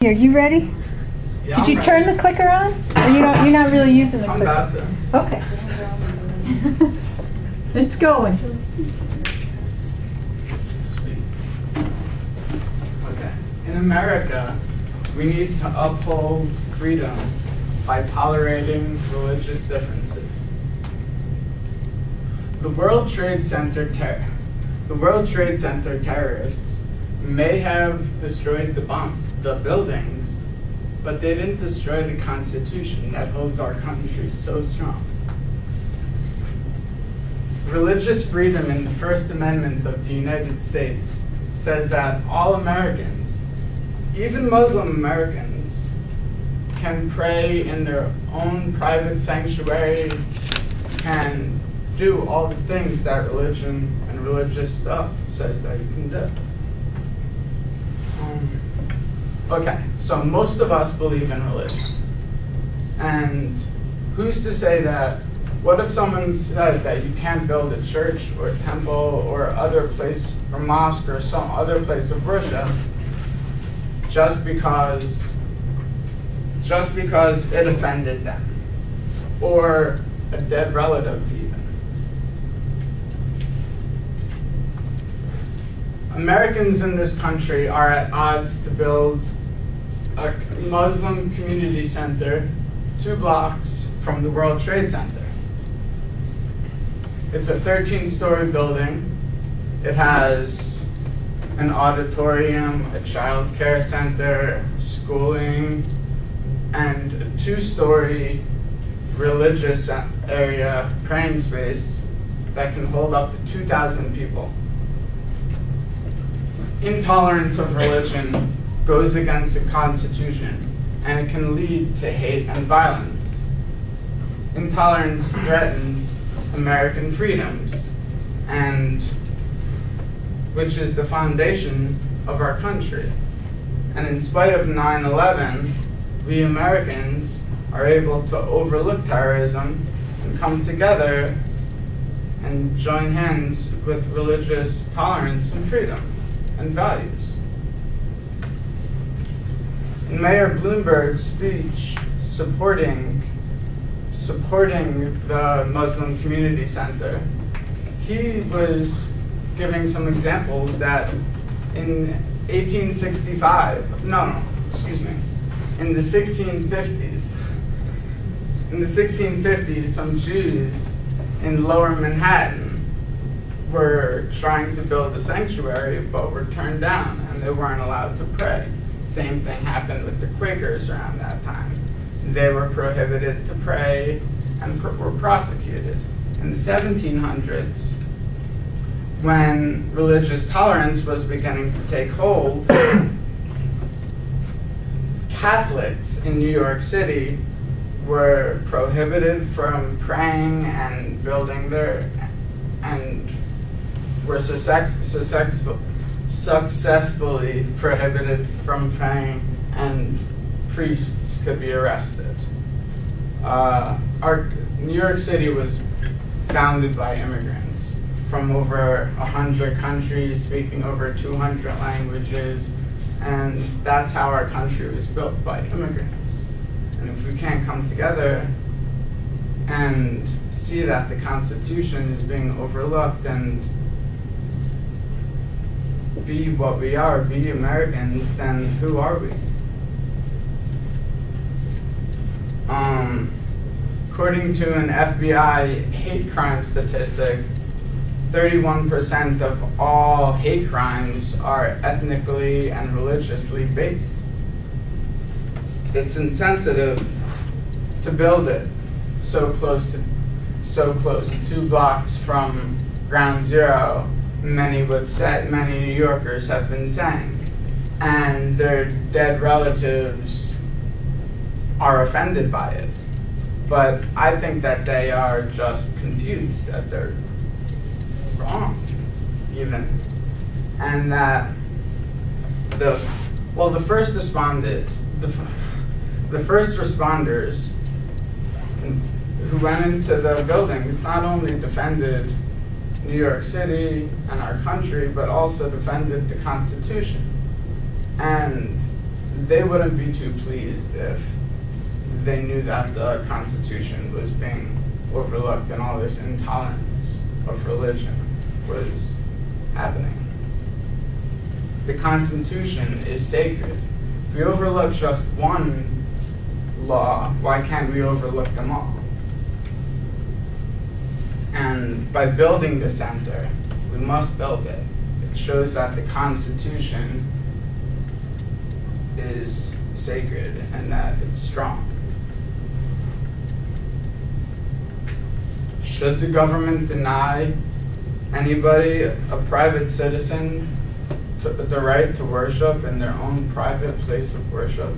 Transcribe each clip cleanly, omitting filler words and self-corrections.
Are you ready? Yeah, Did you turn the clicker on? Or you're not really using the I'm clicker? about to. Okay. It's going. Sweet. Okay. In America, we need to uphold freedom by tolerating religious differences. The World Trade Center terrorists may have destroyed the buildings, but they didn't destroy the Constitution that holds our country so strong. Religious freedom in the First Amendment of the United States says that all Americans, even Muslim Americans, can pray in their own private sanctuary, can do all the things that religion and religious stuff says that you can do. Okay, so most of us believe in religion. And who's to say that, what if someone said that you can't build a church or a temple or other place, or mosque or some other place of worship just because it offended them, or a dead relative even? Americans in this country are at odds to build a Muslim community center 2 blocks from the World Trade Center. It's a 13-story building. It has an auditorium, a child care center, schooling, and a 2-story religious area praying space that can hold up to 2,000 people. Intolerance of religion goes against the Constitution, and it can lead to hate and violence. Intolerance threatens American freedoms, and which is the foundation of our country. And in spite of 9/11, we Americans are able to overlook terrorism and come together and join hands with religious tolerance and freedom and values. In Mayor Bloomberg's speech supporting the Muslim Community Center, he was giving some examples that in 1865, in the 1650s, some Jews in Lower Manhattan were trying to build a sanctuary, but were turned down, and they weren't allowed to pray. Same thing happened with the Quakers around that time. They were prohibited to pray and were prosecuted. In the 1700s, when religious tolerance was beginning to take hold, Catholics in New York City were prohibited from praying and building and were successfully prohibited from praying, and priests could be arrested. New York City was founded by immigrants from over 100 countries, speaking over 200 languages, and that's how our country was built, by immigrants. And if we can't come together and see that the Constitution is being overlooked and be what we are, be Americans, then who are we? According to an FBI hate crime statistic, 31% of all hate crimes are ethnically and religiously based. It's insensitive to build it so close, 2 blocks from ground zero, many New Yorkers have been saying, and their dead relatives are offended by it. But I think that they are just confused, that they're wrong, even. And that the first responders who went into the buildings not only defended New York City and our country, but also defended the Constitution. And they wouldn't be too pleased if they knew that the Constitution was being overlooked and all this intolerance of religion was happening. The Constitution is sacred. If we overlook just one law, why can't we overlook them all? And by building the center, we must build it. It shows that the Constitution is sacred and that it's strong. Should the government deny anybody, a private citizen, the right to worship in their own private place of worship?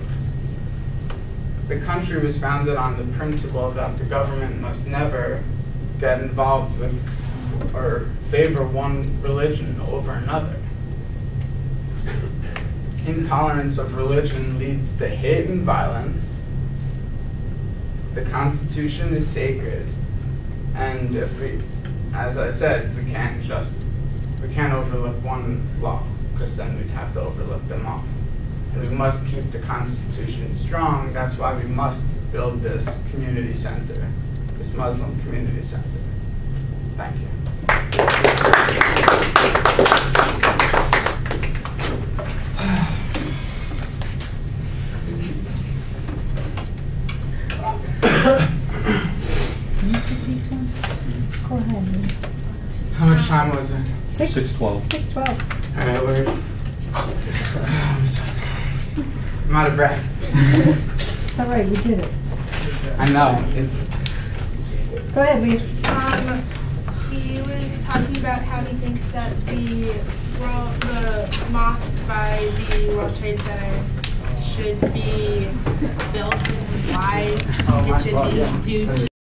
The country was founded on the principle that the government must never get involved with or favor one religion over another. Intolerance of religion leads to hate and violence. The Constitution is sacred, and if we, as I said, we can't overlook one law, because then we'd have to overlook them all. And we must keep the Constitution strong. That's why we must build this community center, this Muslim community center. Thank you. Go ahead. How much time was it? 6:12. 6:12. All right, Lord. I'm out of breath. All right, we did it. I know. It's. Go ahead, Lee. He was talking about how he thinks that the mosque by the World Trade Center should be built and why it should be due to